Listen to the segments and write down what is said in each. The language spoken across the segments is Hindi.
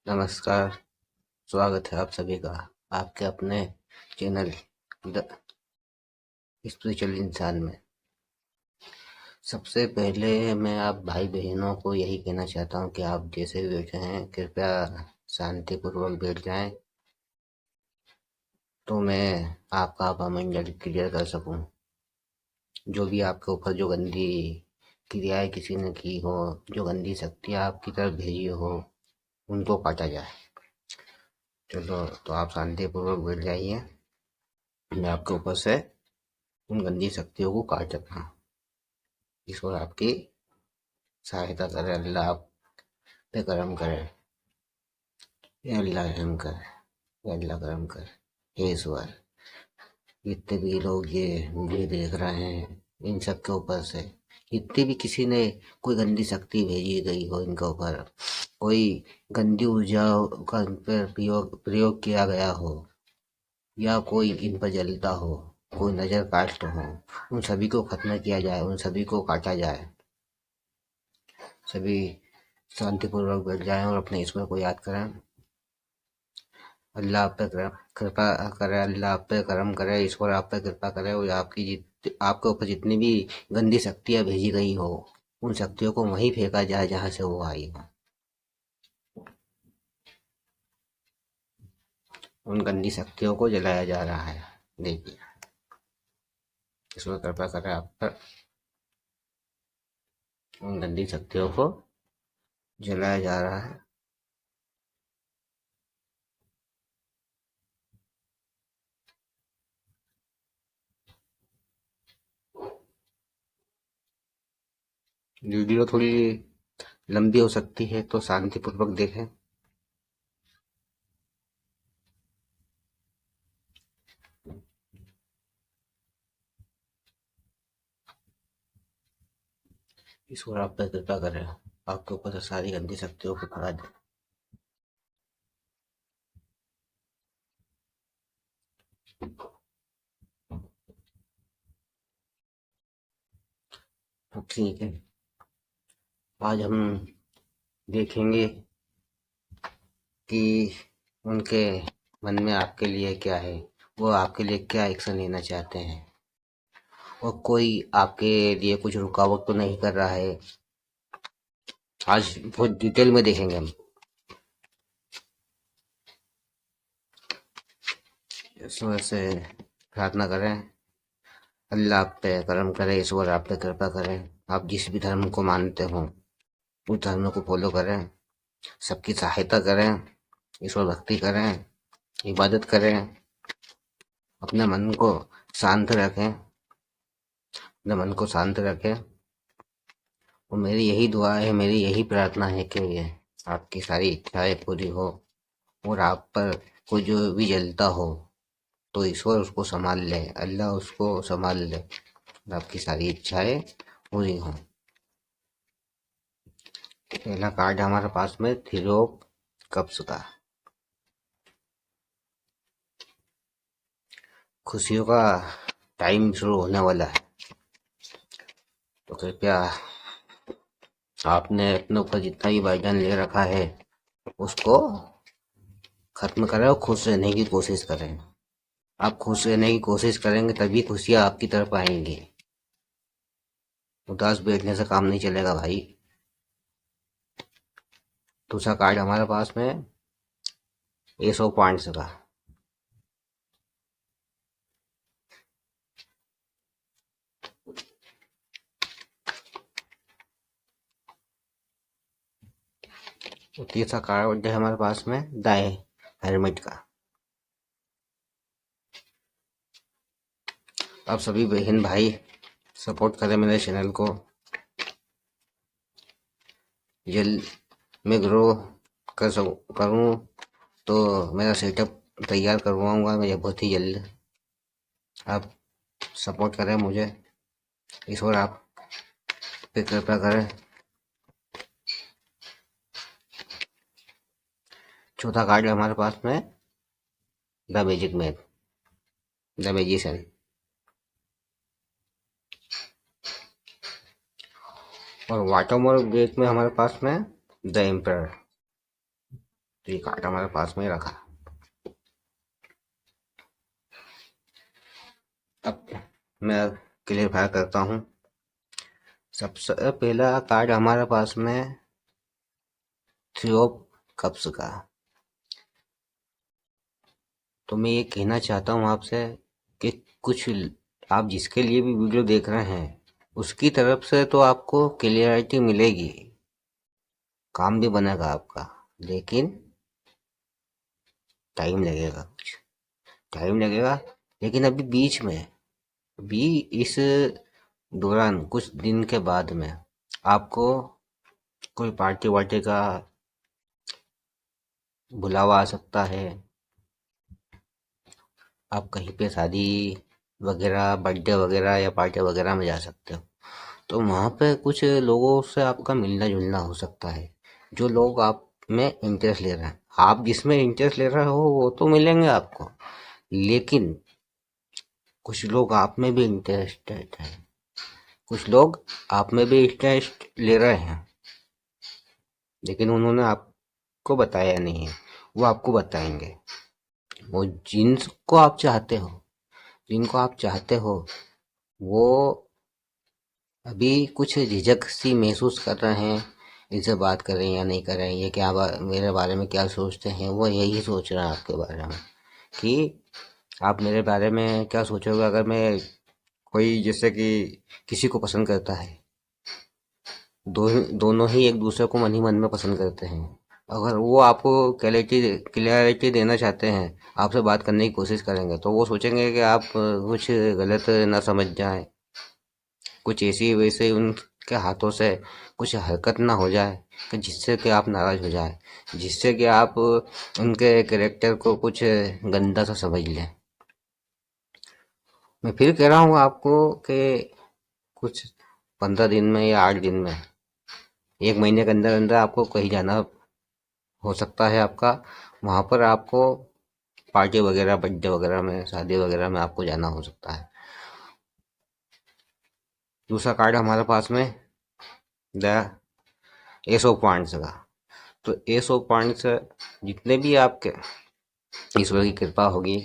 नमस्कार, स्वागत है आप सभी का आपके अपने चैनल द स्पिरिचुअल इंसान में। सबसे पहले मैं आप भाई बहनों को यही कहना चाहता हूँ कि आप जैसे भी बैठे हैं कृपया शांतिपूर्वक बैठ जाएं, तो मैं आपका पामंडल क्लियर कर सकूं। जो भी आपके ऊपर जो गंदी क्रियाएं किसी ने की हो, जो गंदी शक्तियाँ आपकी तरफ भेजी हो, उनको काटा जाए। चलो तो आप शांतिपूर्वक बैठ जाइए। मैं आपके ऊपर से उन गंदी शक्तियों को काट सकता हूँ। ईश्वर आपकी सहायता करे, अल्लाह आप पे करम करे, या अल्लाह रहम करे, या अल्लाह करम करे। हे ईश्वर, जितने भी लोग ये वीडियो देख रहे हैं, इन सब के ऊपर से जितनी भी किसी ने कोई गंदी शक्ति भेजी गई हो इनके ऊपर, कोई गंदी ऊर्जा का इन पर प्रयोग किया गया हो, या कोई इन पर जलता हो, कोई नजर कास्ट हो, उन सभी को खत्म किया जाए, उन सभी को काटा जाए। सभी शांतिपूर्वक बैठ जाएं और अपने ईश्वर को याद करें। अल्लाह आप पे कृपा करे, अल्लाह आप पे करम करे, ईश्वर आप पे कृपा करे और आपके ऊपर जितनी भी गंदी शक्तियाँ भेजी गई हो, उन शक्तियों को वहीं फेंका जाए जहाँ से वो आई हो। उन गंदी शक्तियों को जलाया जा रहा है। देखिए, ईश्वर कृपा करे आप पर। उन गंदी शक्तियों को जलाया जा रहा है। वीडियो थोड़ी लंबी हो सकती है, तो शांतिपूर्वक देखें। ईश्वर आप पे कृपा करे, आपके ऊपर से सारी गंदी शक्तियों को भगा दे। ठीक है, आज हम देखेंगे कि उनके मन में आपके लिए क्या है, वो आपके लिए क्या एक्शन लेना चाहते हैं, और कोई आपके लिए कुछ रुकावट तो नहीं कर रहा है। आज बहुत डिटेल में देखेंगे हम। ईश्वर से प्रार्थना करें, अल्लाह आप पे करम करे, ईश्वर आप पे कृपा करें। आप जिस भी धर्म को मानते हो उस धर्म को फॉलो करें, सबकी सहायता करें, ईश्वर भक्ति करें, इबादत करें, अपने मन को शांत रखें, अपने मन को शांत रखें। और मेरी यही दुआ है, मेरी यही प्रार्थना है कि ये आपकी सारी इच्छाएं पूरी हो, और आप पर कोई जो भी जलता हो तो ईश्वर उसको संभाल ले, अल्लाह उसको संभाल ले, और आपकी सारी इच्छाएं पूरी हों। पहला कार्ड हमारे पास में थ्री ऑफ कप्स का। खुशियों का टाइम शुरू होने वाला है, तो कृपया आपने अपने ऊपर जितना भी बर्डन ले रखा है उसको खत्म करें और खुश रहने की कोशिश करें। आप खुश रहने की कोशिश करेंगे तभी खुशियाँ आपकी तरफ आएंगी। उदास बैठने से काम नहीं चलेगा भाई। दूसरा कार्ड हमारे पास में एस ऑफ पॉइंट्स का। और तीसरा कार्ड है हमारे पास में द हेरमिट का। आप सभी बहन भाई सपोर्ट करें मेरे चैनल को, जल्द मैं ग्रो करूँ तो मेरा सेटअप तैयार करवाऊँगा मैं बहुत ही जल्द। आप सपोर्ट करें मुझे, ईश्वर आप पे कृपा करें। चौथा कार्ड है हमारे पास में the magic man, the magician. और वाटरमोर गेट में हमारे पास में द एम्परर। तो ये कार्ड हमारे पास में रखा। अब मैं क्लियरफाई करता हूँ। सबसे पहला कार्ड हमारे पास में थ्री ऑफ कप्स का। तो मैं ये कहना चाहता हूँ आपसे कि कुछ आप जिसके लिए भी वीडियो देख रहे हैं उसकी तरफ से तो आपको क्लियरिटी मिलेगी, काम भी बनेगा आपका, लेकिन टाइम लगेगा, कुछ टाइम लगेगा। लेकिन अभी बीच में भी इस दौरान कुछ दिन के बाद में आपको कोई पार्टी वार्टी का बुलावा आ सकता है। आप कहीं पे शादी वगैरह, बर्थडे वगैरह या पार्टी वगैरह में जा सकते हो। तो वहाँ पे कुछ लोगों से आपका मिलना जुलना हो सकता है, जो लोग आप में इंटरेस्ट ले रहे हैं। आप जिसमें इंटरेस्ट ले रहे हो वो तो मिलेंगे आपको, लेकिन कुछ लोग आप में भी इंटरेस्टेड हैं, कुछ लोग आप में भी इंटरेस्ट ले रहे हैं, लेकिन उन्होंने आपको बताया नहीं है, वो आपको बताएंगे। वो जिनको आप चाहते हो वो अभी कुछ झिझक सी महसूस कर रहे हैं, इनसे बात करें या नहीं करें, ये क्या मेरे बारे में क्या सोचते हैं। वो यही सोच रहे हैं आपके बारे में कि आप मेरे बारे में क्या सोचोगे अगर मैं कोई, जैसे कि किसी को पसंद करता है, दोनों ही एक दूसरे को मन ही मन में पसंद करते हैं। अगर वो आपको क्लियरिटी देना चाहते हैं, आपसे बात करने की कोशिश करेंगे, तो वो सोचेंगे कि आप कुछ गलत ना समझ जाएं, कुछ ऐसी वैसे उनके हाथों से कुछ हरकत ना हो जाए कि जिससे कि आप नाराज हो जाए, जिससे कि आप उनके कैरेक्टर को कुछ गंदा सा समझ लें। मैं फिर कह रहा हूँ आपको कि कुछ 15 दिन में या 8 दिन में, 1 महीने के अंदर अंदर आपको कहीं जाना हो सकता है आपका। वहाँ पर आपको पार्टी वगैरह, बर्थडे वगैरह में, शादी वगैरह में आपको जाना हो सकता है। दूसरा कार्ड हमारे पास में द एस ऑफ वांड्स का। तो एस ऑफ वांड्स, जितने भी आपके ईश्वर की कृपा होगी,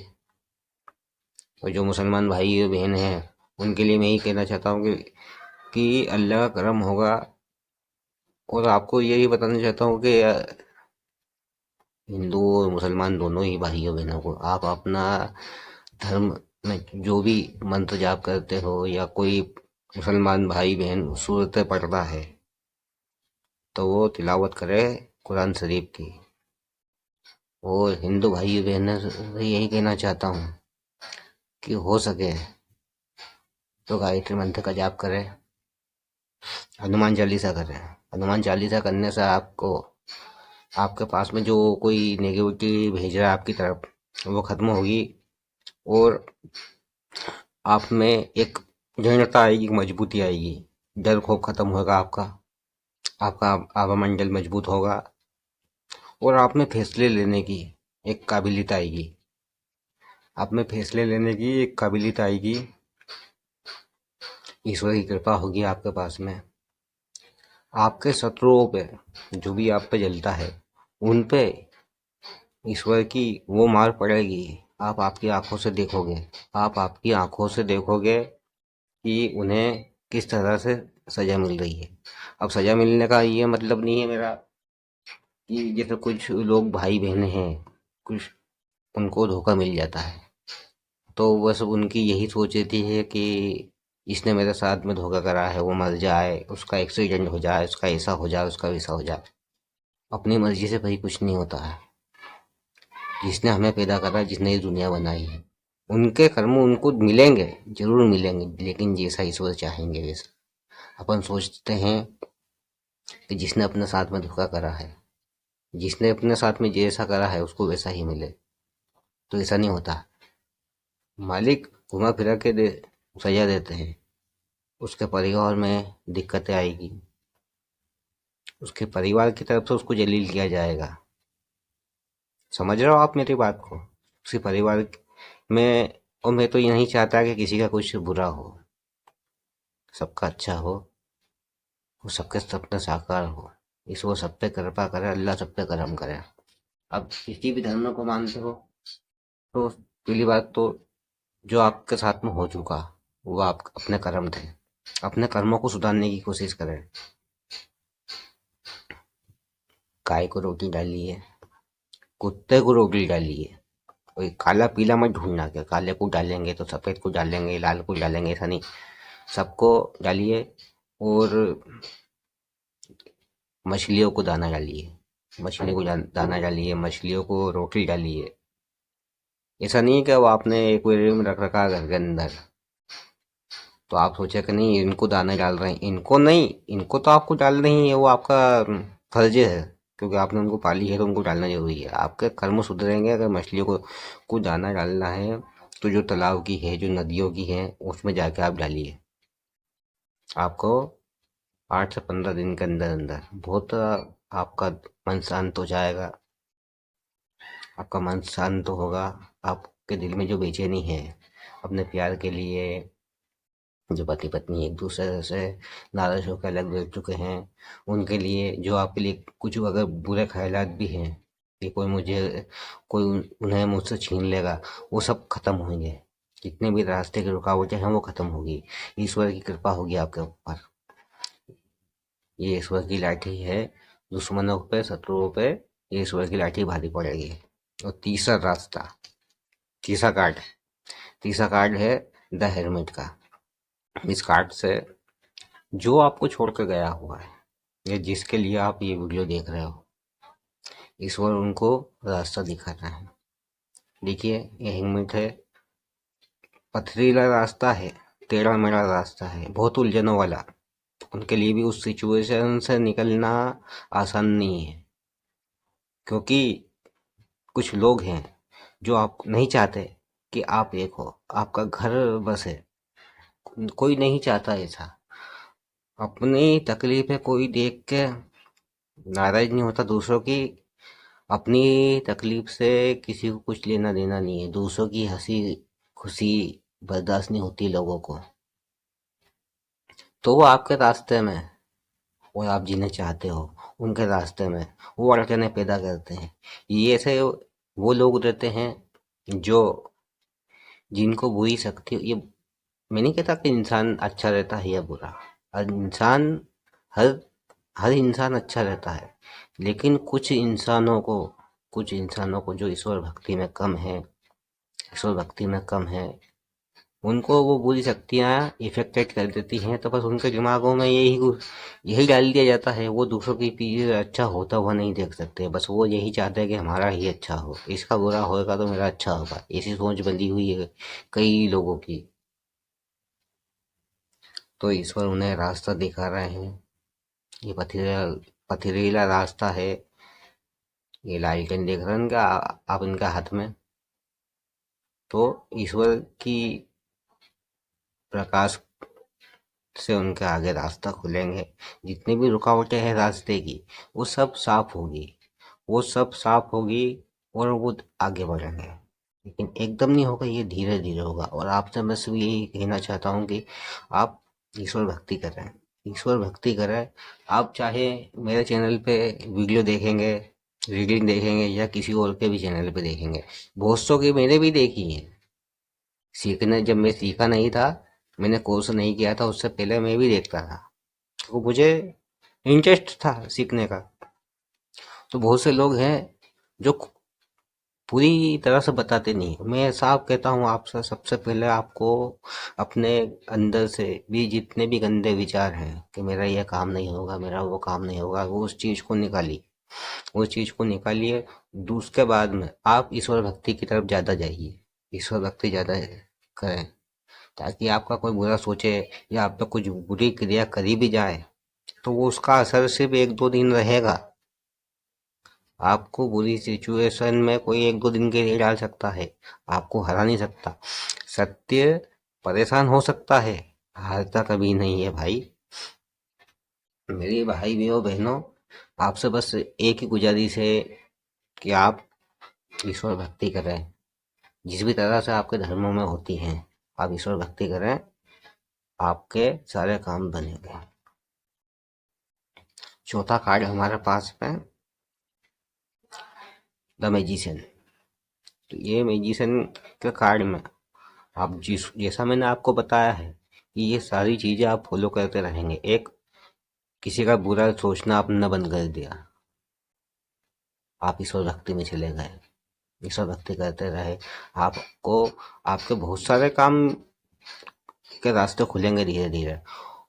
और जो मुसलमान भाई बहन हैं उनके लिए मैं यही कहना चाहता हूँ कि अल्लाह का करम होगा। और आपको यही बताना चाहता हूँ कि हिंदू और मुसलमान दोनों ही भाइयों बहनों को आप अपना धर्म में जो भी मंत्र जाप करते हो, या कोई मुसलमान भाई बहन सूरत पढ़ता है तो वो तिलावत करे कुरान शरीफ की। और हिंदू भाई बहनों से यही कहना चाहता हूँ कि हो सके तो गायत्री मंत्र का जाप करें, हनुमान चालीसा करें। हनुमान चालीसा करने से आपको, आपके पास में जो कोई नेगेटिविटी भेज रहा है आपकी तरफ, वो खत्म होगी। और आप में एक दृढ़ता आएगी, मजबूती आएगी, डर खौफ खत्म होगा आपका, आपका आवामंडल मजबूत होगा, और आप में फैसले लेने की एक काबिलियत आएगी। आप में फैसले लेने की एक काबिलियत आएगी। ईश्वर की कृपा होगी आपके पास में। आपके शत्रुओं पे, जो भी आप पे जलता है, उन पे ईश्वर की वो मार पड़ेगी। आप आपकी आंखों से देखोगे, आप आपकी आंखों से देखोगे कि उन्हें किस तरह से सजा मिल रही है। अब सजा मिलने का ये मतलब नहीं है मेरा कि जैसे कुछ लोग भाई बहन हैं, कुछ उनको धोखा मिल जाता है तो बस उनकी यही सोच रहती है कि इसने मेरे साथ में धोखा करा है, वो मर जाए, उसका एक्सीडेंट हो जाए, उसका ऐसा हो जाए, उसका वैसा हो जाए। अपनी मर्जी से भाई कुछ नहीं होता है। जिसने हमें पैदा करा, जिसने ये दुनिया बनाई है, उनके कर्म उनको मिलेंगे, जरूर मिलेंगे, लेकिन जैसा ईश्वर चाहेंगे वैसा। अपन सोचते हैं कि जिसने अपने साथ में धोखा करा है, जिसने अपने साथ में जैसा करा है उसको वैसा ही मिले, तो ऐसा नहीं होता। मालिक घुमा फिरा के सजा देते हैं, उसके परिवार में दिक्कतें आएगी, उसके परिवार की तरफ से उसको जलील किया जाएगा। समझ रहे हो आप मेरी बात को? उसके परिवार में, और मैं तो ये नहीं चाहता कि किसी का कुछ बुरा हो, सबका अच्छा हो, वो सबके सपने साकार हो। इस वो सब पे कृपा करे, अल्लाह सब पे करम करे। आप किसी भी धर्म को मानते हो तो पहली बात तो जो आपके साथ में हो चुका वो आप अपने कर्म थे। अपने कर्मों को सुधारने की कोशिश करें। गाय को रोटी डालिए, कुत्ते को रोटी डालिए। कोई काला पीला मत ढूंढना कि काले को डालेंगे तो सफेद को डालेंगे, लाल को डालेंगे, ऐसा नहीं। सबको डालिए। और मछलियों को दाना डालिए, मछली को दाना डालिए, मछलियों को रोटी डालिए। ऐसा नहीं है कि वो आपने एक्वेरियम में रख रखा है घर के अंदर तो आप सोचे कि नहीं इनको दाना डाल रहे हैं, इनको नहीं, इनको तो आपको डालना ही है, वो आपका फर्ज है। क्योंकि आपने उनको पाली है तो उनको डालना जरूरी है। आपके कर्म सुधरेंगे अगर मछलियों को दाना डालना है तो जो तालाब की है, जो नदियों की है, उसमें जाके आप डालिए। आपको 8 से 15 दिन के अंदर अंदर बहुत आपका मन शांत हो जाएगा। आपका मन शांत होगा। आपके दिल में जो बेचैनी है अपने प्यार के लिए, जो पति पत्नी एक दूसरे से नाराज होकर अलग बैठ चुके हैं उनके लिए, जो आपके लिए कुछ अगर बुरे ख्यालात भी हैं कि कोई उन्हें मुझसे छीन लेगा, वो सब खत्म होंगे। जितने भी रास्ते की रुकावटें हैं वो खत्म होगी। ईश्वर की कृपा होगी आपके ऊपर। ये ईश्वर की लाठी है। दुश्मनों पे, शत्रुओं पे ये ईश्वर की लाठी भारी पड़ेगी। और तीसरा कार्ड तीसरा कार्ड है द हेरमिट का। इस कार्ड से जो आपको छोड़ कर गया हुआ है या जिसके लिए आप ये वीडियो देख रहे हो, ईश्वर उनको रास्ता दिखा रहा है। देखिए ये हेलमेट है, पथरीला रास्ता है, टेढ़ा मेढ़ा रास्ता है, बहुत उलझनों वाला। उनके लिए भी उस सिचुएशन से निकलना आसान नहीं है। क्योंकि कुछ लोग हैं जो आप नहीं चाहते कि आप एक हो, आपका घर बसे। कोई नहीं चाहता ऐसा। अपनी तकलीफें कोई देख के नाराज नहीं होता दूसरों की। अपनी तकलीफ से किसी को कुछ लेना देना नहीं है। दूसरों की हंसी खुशी बर्दाश्त नहीं होती लोगों को। तो वो आपके रास्ते में, और आप जिन्हें चाहते हो उनके रास्ते में वो अड़चनें पैदा करते हैं। ये ऐसे वो लोग रहते हैं जो जिनको बुरी शक्ति, ये मैं नहीं कहता कि इंसान अच्छा रहता है या बुरा। हर इंसान हर हर इंसान अच्छा रहता है। लेकिन कुछ इंसानों को जो ईश्वर भक्ति में कम है, उनको वो बुरी शक्तियाँ इफेक्टेड कर देती हैं। तो बस उनके दिमागों में यही डाल दिया जाता है। वो दूसरों की पीछे अच्छा होता हुआ नहीं देख सकते। बस वो यही चाहते हैं कि हमारा ही अच्छा हो, इसका बुरा होगा तो मेरा अच्छा होगा। ऐसी सोच बंधी हुई है कई लोगों की। तो ईश्वर उन्हें रास्ता दिखा रहे हैं। ये पथरीला रास्ता है। ये लालटेन देख रहे हैं इनका, आप इनका हाथ में। तो ईश्वर की प्रकाश से उनके आगे रास्ता खुलेंगे। जितनी भी रुकावटें हैं रास्ते की वो सब साफ होगी। वो सब साफ होगी और वो आगे बढ़ेंगे। लेकिन एकदम नहीं होगा, ये धीरे धीरे होगा। और आपसे मैं सिर्फ यही कहना चाहता हूँ कि आप ईश्वर भक्ति करें। ईश्वर भक्ति करें। आप चाहे मेरे चैनल पे वीडियो देखेंगे, रीडिंग देखेंगे, या किसी और के भी चैनल पे देखेंगे। बहुत सौ की मैंने भी देखी है। जब मैं सीखा नहीं था, मैंने कोर्स नहीं किया था, उससे पहले मैं भी देखता था। तो मुझे इंटरेस्ट था सीखने का। तो बहुत से लोग हैं जो पूरी तरह से बताते नहीं। मैं साफ कहता हूँ आपसे, सबसे पहले आपको अपने अंदर से भी जितने भी गंदे विचार हैं कि मेरा यह काम नहीं होगा, मेरा वो काम नहीं होगा, वो उस चीज को निकालिए। उसके बाद में आप ईश्वर भक्ति की तरफ ज्यादा जाइए। ईश्वर भक्ति ज्यादा करें, ताकि आपका कोई बुरा सोचे या आप पे कुछ बुरी क्रिया करी भी जाए तो वो उसका असर सिर्फ 1-2 दिन रहेगा। आपको बुरी सिचुएशन में कोई 1-2 दिन के लिए डाल सकता है, आपको हरा नहीं सकता। सत्य परेशान हो सकता है, हारता कभी नहीं है भाई। मेरे भाई बहनों, आपसे बस एक ही गुजारिश है कि आप ईश्वर भक्ति करें। जिस भी तरह से आपके धर्मों में होती हैं, आप ईश्वर भक्ति करें, आपके सारे काम बनेंगे। चौथा कार्ड हमारे पास में द मैजिशियन। तो ये मैजिशियन के कार्ड में आप जैसा मैंने आपको बताया है कि ये सारी चीजें आप फॉलो करते रहेंगे। एक, किसी का बुरा सोचना आपने बंद कर दिया, आप ईश्वर भक्ति में चले गए, ईश्वर भक्ति करते रहे, आपको आपके बहुत सारे काम के रास्ते खुलेंगे धीरे धीरे।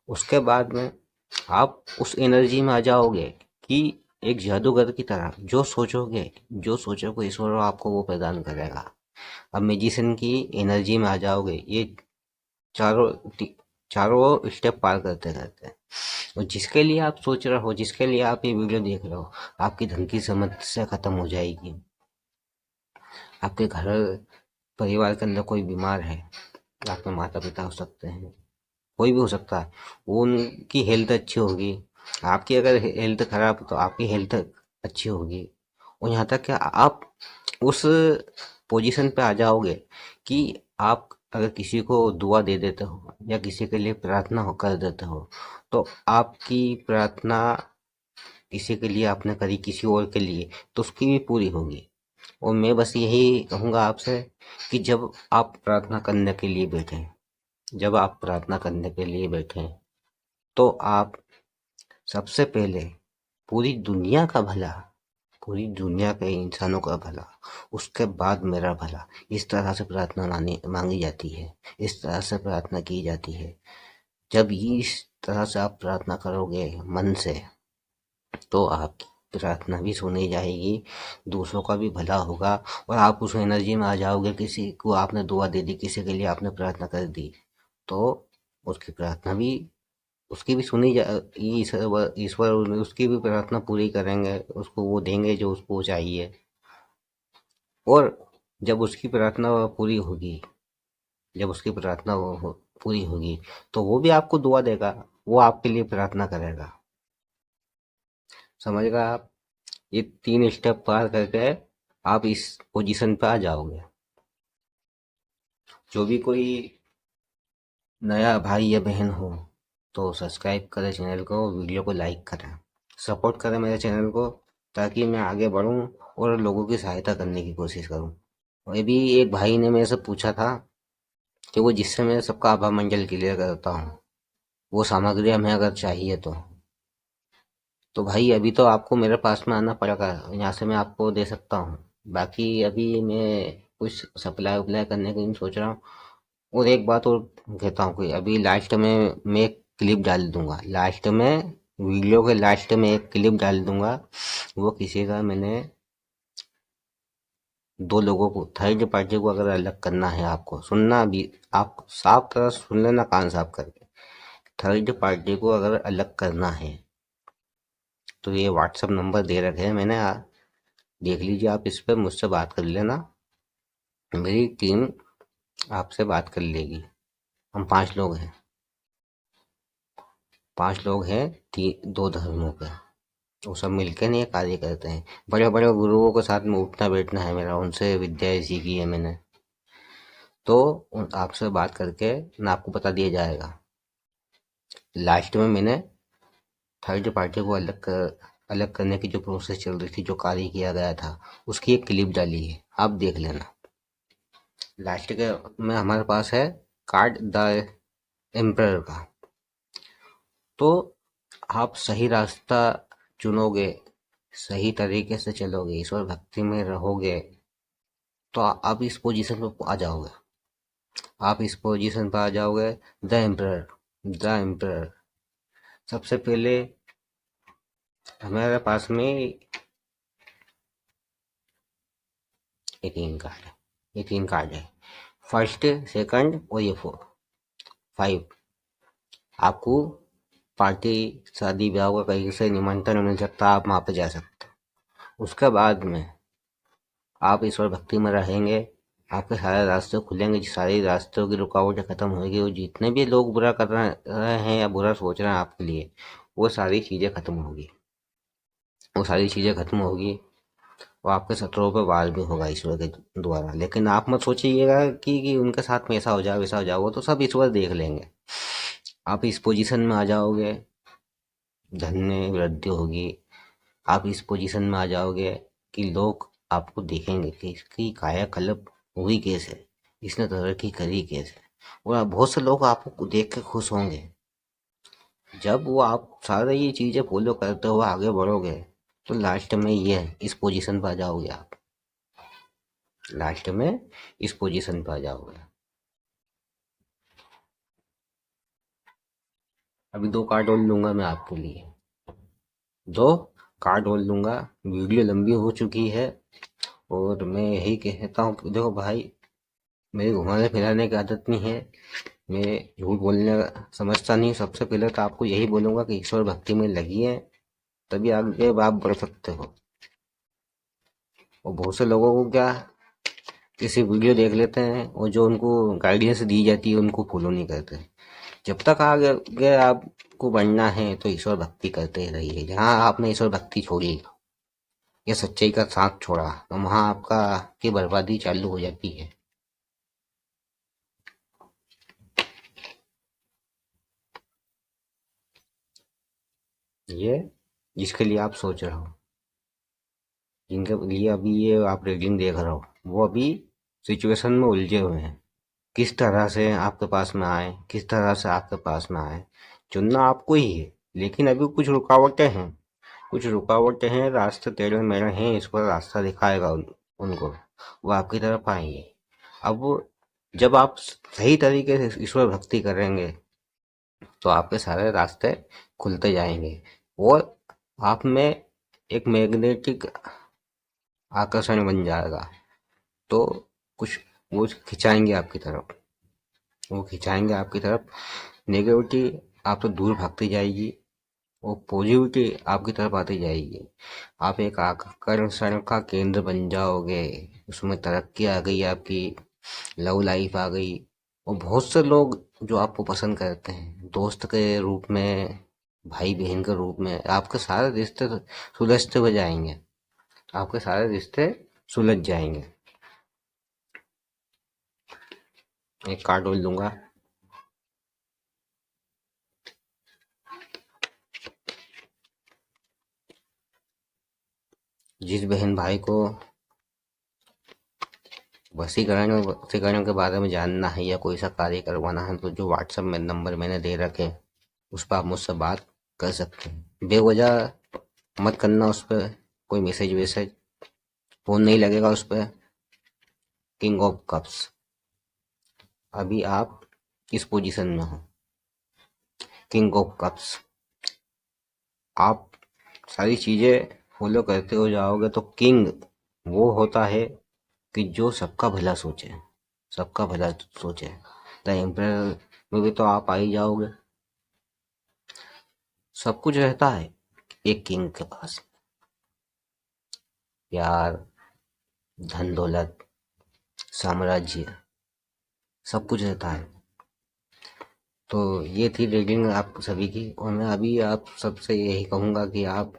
उसके बाद में आप उस एनर्जी में आ जाओगे कि एक जादूगर की तरह जो सोचोगे ईश्वर आपको वो प्रदान करेगा। अब मैजिशियन की एनर्जी में आ जाओगे, ये चारों चारों स्टेप पार करते करते। और जिसके लिए आप सोच रहे हो, जिसके लिए आप ये वीडियो देख रहे हो, आपकी धन की समस्या खत्म हो जाएगी। आपके घर परिवार के अंदर कोई बीमार है, आपके माता पिता हो सकते हैं, कोई भी हो सकता है, वो उनकी हेल्थ अच्छी होगी। आपकी अगर हेल्थ खराब है तो आपकी हेल्थ अच्छी होगी। और यहाँ तक कि आप उस पोजीशन पे आ जाओगे कि आप अगर किसी को दुआ दे देते हो या किसी के लिए प्रार्थना कर देते हो, तो आपकी प्रार्थना किसी के लिए आपने करी, किसी और के लिए, तो उसकी भी पूरी होगी। और मैं बस यही कहूँगा आपसे कि जब आप प्रार्थना करने के लिए बैठें तो आप सबसे पहले पूरी दुनिया का भला, पूरी दुनिया के इंसानों का भला, उसके बाद मेरा भला, इस तरह से प्रार्थना मांगी जाती है, इस तरह से प्रार्थना की जाती है। जब इस तरह से आप प्रार्थना करोगे मन से, तो आपकी प्रार्थना भी सुनी जाएगी, दूसरों का भी भला होगा। और आप उस एनर्जी में आ जाओगे, किसी को आपने दुआ दे दी, किसी के लिए आपने प्रार्थना कर दी, तो उसकी प्रार्थना भी उसकी भी सुनी जा ईश्वर उसकी भी प्रार्थना पूरी करेंगे, उसको वो देंगे जो उसको चाहिए। और जब उसकी प्रार्थना पूरी होगी, जब उसकी प्रार्थना पूरी होगी, तो वो भी आपको दुआ देगा, वो आपके लिए प्रार्थना करेगा। समझ गए आप? ये 3 स्टेप पार करके आप इस पोजीशन पे आ जाओगे। जो भी कोई नया भाई या बहन हो तो सब्सक्राइब करें चैनल को, वीडियो को लाइक करें, सपोर्ट करें मेरे चैनल को, ताकि मैं आगे बढ़ूं और लोगों की सहायता करने की कोशिश करूं। और अभी एक भाई ने मेरे से पूछा था कि वो जिससे मैं सबका आभा मंडल क्लियर करता हूँ, वो सामग्री हमें अगर चाहिए तो भाई अभी तो आपको मेरे पास में आना पड़ेगा, यहाँ से मैं आपको दे सकता हूँ। बाकी अभी मैं कुछ सप्लाई वप्लाई करने की नहीं सोच रहा हूँ। और एक बात और कहता हूँ कि अभी लास्ट में मैं एक क्लिप डाल दूंगा, लास्ट में वीडियो के लास्ट में एक क्लिप डाल दूंगा। वो किसी का मैंने 2 लोगों को, थर्ड पार्टी को अगर अलग करना है, आपको सुनना भी, आप साफ तरह सुन लेना कान साफ करके, थर्ड पार्टी को अगर अलग करना है तो ये व्हाट्सएप नंबर दे रखे हैं मैंने, देख लीजिए आप, इस पर मुझसे बात कर लेना, मेरी टीम आपसे बात कर लेगी। हम 5 लोग हैं, 5 लोग हैं, 2 धर्मों के, वो सब मिलकर नहीं कार्य करते हैं। बड़े बड़े गुरुओं के साथ में उठना बैठना है मेरा, उनसे विद्या सीखी है मैंने। तो आपसे बात करके ना आपको बता दिया जाएगा। लास्ट में मैंने थर्ड पार्टी को अलग करने की जो प्रोसेस चल रही थी, जो कार्य किया गया था, उसकी एक क्लिप डाली है, आप देख लेना। लास्ट के में हमारे पास है कार्ड द एम्परर का। तो आप सही रास्ता चुनोगे, सही तरीके से चलोगे, ईश्वर भक्ति में रहोगे, तो आप इस पोजीशन पे आ जाओगे। आप इस पोजीशन पर आ जाओगे। The emperor, the emperor. सबसे पहले हमारे पास में ये 3 कार्ड है, ये 3 कार्ड है, फर्स्ट, सेकंड और ये 5। आपको पार्टी, शादी ब्याह का कहीं से निमंत्रण मिल सकता है, आप वहाँ पे जा सकते हैं। उसके बाद में आप ईश्वर भक्ति में रहेंगे, आपके सारे रास्ते खुलेंगे, सारे रास्तों की रुकावटें खत्म होगी, और जितने भी लोग बुरा कर रहे हैं या बुरा सोच रहे हैं आपके लिए, वो सारी चीज़ें खत्म होगी, वो सारी चीज़ें खत्म होगी। और आपके शत्रुओं पर वार भी होगा ईश्वर के द्वारा। लेकिन आप मत सोचिएगा कि उनके साथ में ऐसा हो जाए वैसा हो जाए, वो तो सब ईश्वर देख लेंगे। आप इस पोजीशन में आ जाओगे, धन में वृद्धि होगी। आप इस पोजीशन में आ जाओगे कि लोग आपको देखेंगे कि इसकी कायाकल्प हुई कैसे, इसने तरक्की करी कैसे। और बहुत से लोग आपको देख के खुश होंगे। जब वो आप सारे ये चीज़ें फॉलो करते हुए आगे बढ़ोगे तो लास्ट में ये इस पोजीशन पर आ जाओगे आप। लास्ट में इस पोजीशन पर आ जाओगे। अभी 2 कार्ड और लूँगा मैं आपके लिए। 2 कार्ड और लूँगा। वीडियो लंबी हो चुकी है और मैं यही कहता हूँ कि देखो भाई, मेरी घुमाने फिराने की आदत नहीं है। मैं झूठ बोलने समझता नहीं। सबसे पहले तो आपको यही बोलूँगा कि ईश्वर भक्ति में लगिए, तभी आगे आप बढ़ सकते हो। और बहुत से लोगों को क्या, किसी वीडियो देख लेते हैं और जो उनको गाइडेंस दी जाती है उनको फॉलो नहीं करते। जब तक आगे आपको बढ़ना है तो ईश्वर भक्ति करते रहिए। जहाँ आपने ईश्वर भक्ति छोड़ी या सच्चाई का साथ छोड़ा तो वहाँ आपका की बर्बादी चालू हो जाती है। ये जिसके लिए आप सोच रहे हो, जिनके लिए अभी ये आप रीडिंग देख रहे हो, वो अभी सिचुएशन में उलझे हुए हैं। किस तरह से आपके पास में आए, किस तरह से आपके पास में आए, चुनना आपको ही है। लेकिन अभी कुछ रुकावटें हैं, कुछ रुकावटें हैं, रास्ते टेढ़े मेढ़े हैं। इस पर रास्ता दिखाएगा उनको, वो आपकी तरफ आएंगे। अब जब आप सही तरीके से ईश्वर भक्ति करेंगे तो आपके सारे रास्ते खुलते जाएंगे और आप में एक मैग्नेटिक आकर्षण बन जाएगा। तो कुछ वो खिंचाएंगे आपकी तरफ, वो खिंचाएंगे आपकी तरफ। नेगेटिविटी आप तो दूर भागती जाएगी और पॉजिटिविटी आपकी तरफ आती जाएगी। आप एक आकर्षण का केंद्र बन जाओगे। उसमें तरक्की आ गई आपकी, लव लाइफ आ गई। और बहुत से लोग जो आपको पसंद करते हैं, दोस्त के रूप में, भाई बहन के रूप में, आपके सारे रिश्ते सुलझते हुए जाएंगे। आपके सारे रिश्ते सुलझ जाएंगे। एक कार्ड और लूंगा। जिस बहन भाई को वशीकरण के बारे में जानना है या कोई सा कार्य करवाना है तो जो व्हाट्सएप में नंबर मैंने दे रखे उस पर आप मुझसे बात कर सकते हैं। बेवजह मत करना उस पर कोई मैसेज वैसेज, फोन नहीं लगेगा उस पर। किंग ऑफ कप्स, अभी आप किस पोजीशन में हो? King of cups. आप सारी चीजें फॉलो करते हो जाओगे तो किंग वो होता है कि जो सबका भला सोचे, सबका भला सोचे। द एम्परर में भी तो आप आ ही जाओगे। सब कुछ रहता है एक किंग के पास, प्यार, धन दौलत, साम्राज्य, सब कुछ रहता है। तो ये थी रीडिंग आप सभी की। और मैं अभी आप सबसे यही कहूंगा कि आप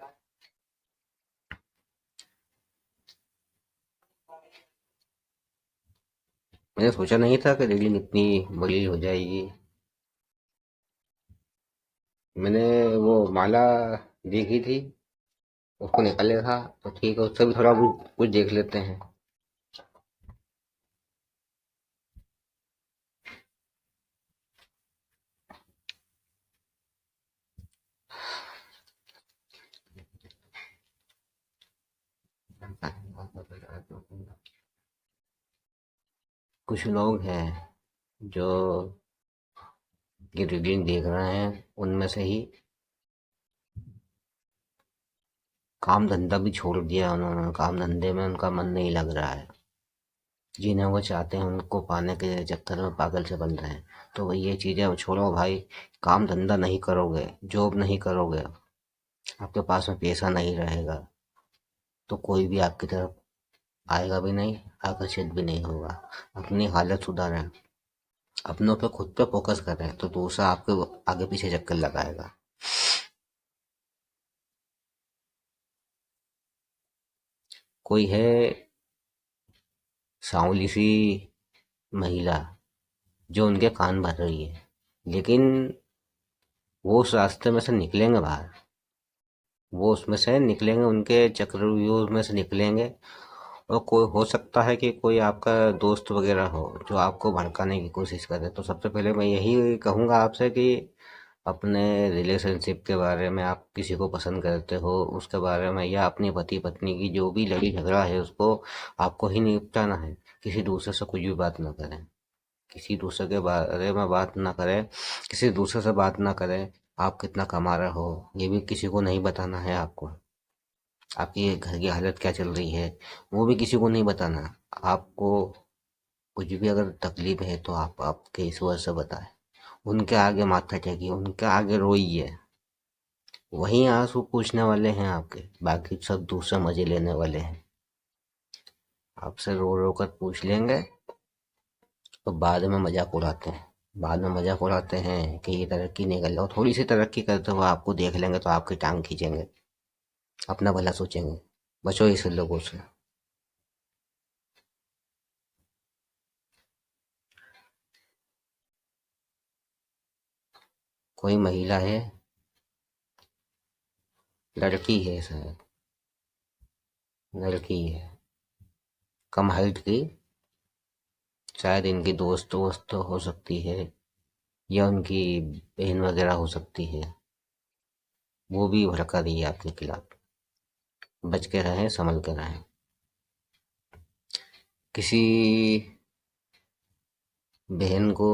मैंने सोचा नहीं था कि रीडिंग इतनी बड़ी हो जाएगी। मैंने वो माला देखी थी, उसको निकाला था तो ठीक है, उससे भी थोड़ा कुछ देख लेते हैं। कुछ लोग हैं जो ये रीडिंग देख रहे हैं, उनमें से ही काम धंधा भी छोड़ दिया उन्होंने। काम धंधे में उनका मन नहीं लग रहा है। जिन्हें वो चाहते हैं उनको पाने के चक्कर में पागल से बन रहे हैं। तो भाई ये चीजें छोड़ो भाई। काम धंधा नहीं करोगे, जॉब नहीं करोगे, आपके पास में पैसा नहीं रहेगा तो कोई भी आपकी तरफ आएगा भी नहीं, आकर्षित भी नहीं होगा। अपनी हालत सुधारें, अपनों पे खुद पे फोकस करें तो दूसरा आपके आगे पीछे चक्कर लगाएगा। कोई है सांवली सी महिला जो उनके कान भर रही है, लेकिन वो उस रास्ते में से निकलेंगे बाहर। वो उसमें से निकलेंगे, उनके चक्रव्यूह में से निकलेंगे और कोई हो सकता है कि कोई आपका दोस्त वगैरह हो जो आपको भड़काने की कोशिश करे। तो सबसे पहले मैं यही कहूँगा आपसे कि अपने रिलेशनशिप के बारे में, आप किसी को पसंद करते हो उसके बारे में, या अपनी पति पत्नी की जो भी लड़ी झगड़ा है उसको आपको ही निपटाना है। किसी दूसरे से कुछ भी बात ना करें, किसी दूसरे के बारे में बात ना करें, किसी दूसरे से बात ना करें। आप कितना कमा रहे हो ये भी किसी को नहीं बताना है आपको। आपकी घर की हालत क्या चल रही है वो भी किसी को नहीं बताना। आपको कुछ भी अगर तकलीफ है तो आप आपके ईश्वर से बताएं। उनके आगे माथा टेकिए, उनके आगे रोइए। वहीं आंसू पूछने वाले हैं आपके, बाकी सब दूसरे मजे लेने वाले हैं। आपसे रो रो कर पूछ लेंगे तो बाद में मजाक उड़ाते हैं। बाद में मजाक उड़ाते हैं कि ये तरक्की नहीं कर रहा, और थोड़ी सी तरक्की करते हुए आपको देख लेंगे तो आपकी टांग खींचेंगे, अपना भला सोचेंगे। बचो ऐसे लोगों से। कोई महिला है, लड़की है शायद, लड़की है, कम हाइट की, शायद इनकी दोस्त वोस्त हो सकती है, या उनकी बहन वगैरह हो सकती है। वो भी भड़का रही है आपके खिलाफ। बच के रहें, संभल के रहें। किसी बहन को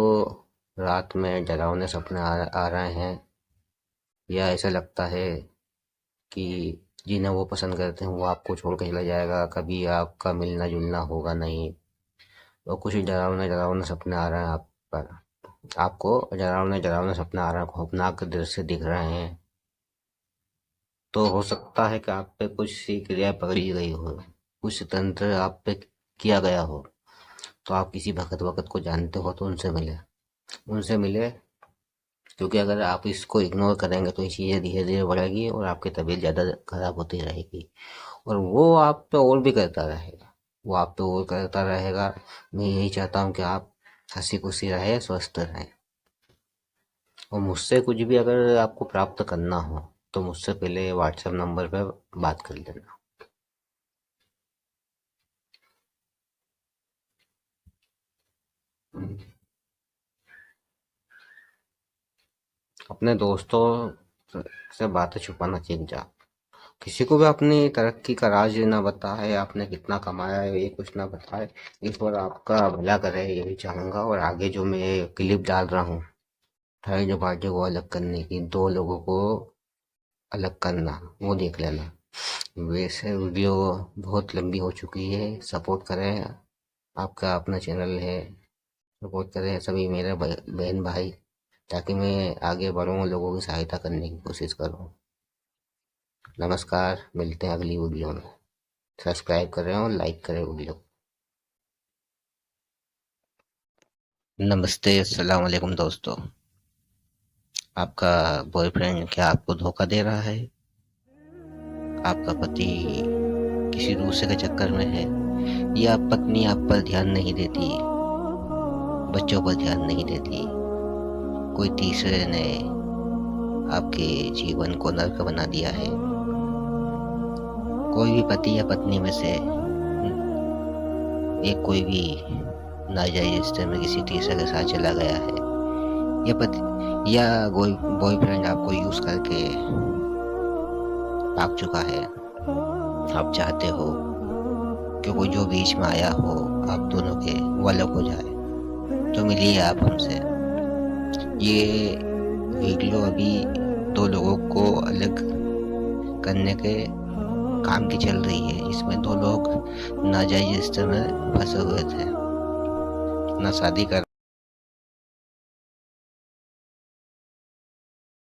रात में डरावने सपने आ रहे हैं, या ऐसा लगता है कि जिन्हें वो पसंद करते हैं वो आपको छोड़ के चला जाएगा, कभी आपका मिलना जुलना होगा नहीं, और कुछ डरावने डरावने सपने आ रहे हैं आप पर, आपको डरावने डरावने सपने आ रहे हैं, खौफनाक दृश्य दिख रहे हैं, तो हो सकता है कि आप पे कुछ सी क्रिया पकड़ी गई हो, कुछ तंत्र आप पे किया गया हो। तो आप किसी भगत वगत को जानते हो तो उनसे मिले, उनसे मिले। क्योंकि अगर आप इसको इग्नोर करेंगे तो ये चीज़ें धीरे धीरे बढ़ेगी और आपकी तबीयत ज़्यादा खराब होती रहेगी, और वो आप पे और भी करता रहेगा, वो आप पे और करता रहेगा। मैं यही चाहता हूँ कि आप हंसी खुशी रहे, स्वस्थ रहें। और मुझसे कुछ भी अगर आपको प्राप्त करना हो तो मुझसे पहले व्हाट्सएप नंबर पर बात कर लेना। अपने दोस्तों से बातें छुपाना सीख जाओ। किसी को भी अपनी तरक्की का राज ना बताए, आपने कितना कमाया है ये कुछ ना बताए। ईश्वर आपका भला करे यही चाहूंगा। और आगे जो मैं क्लिप डाल रहा हूँ थर्ड जो पार्टी को अलग करने की, दो लोगों को अलग करना, वो देख लेना। वैसे वीडियो बहुत लंबी हो चुकी है, सपोर्ट करें। आपका अपना चैनल है, सपोर्ट करें सभी मेरे बहन भाई, ताकि मैं आगे बढ़ूँ, लोगों की सहायता करने की कोशिश करूँ। नमस्कार, मिलते हैं अगली वीडियो में। सब्सक्राइब करें और लाइक करें वीडियो। नमस्ते, अस्सलाम वालेकुम दोस्तों। आपका बॉयफ्रेंड क्या आपको धोखा दे रहा है? आपका पति किसी दूसरे के चक्कर में है, या पत्नी आप पर ध्यान नहीं देती, बच्चों पर ध्यान नहीं देती, कोई तीसरे ने आपके जीवन को नर्क बना दिया है? कोई भी पति या पत्नी में से एक कोई भी नाजायज रिश्ते में किसी तीसरे के साथ चला गया है, या पति या कोई बॉयफ्रेंड आपको यूज करके भाग चुका है। आप चाहते हो कि कोई जो बीच में आया हो आप दोनों के वो अलग हो जाए, तो मिलिए आप हमसे। ये वीडियो अभी दो लोगों को अलग करने के काम की चल रही है। इसमें दो लोग नाजायज रिश्ते में फंसे हुए थे, ना शादी कर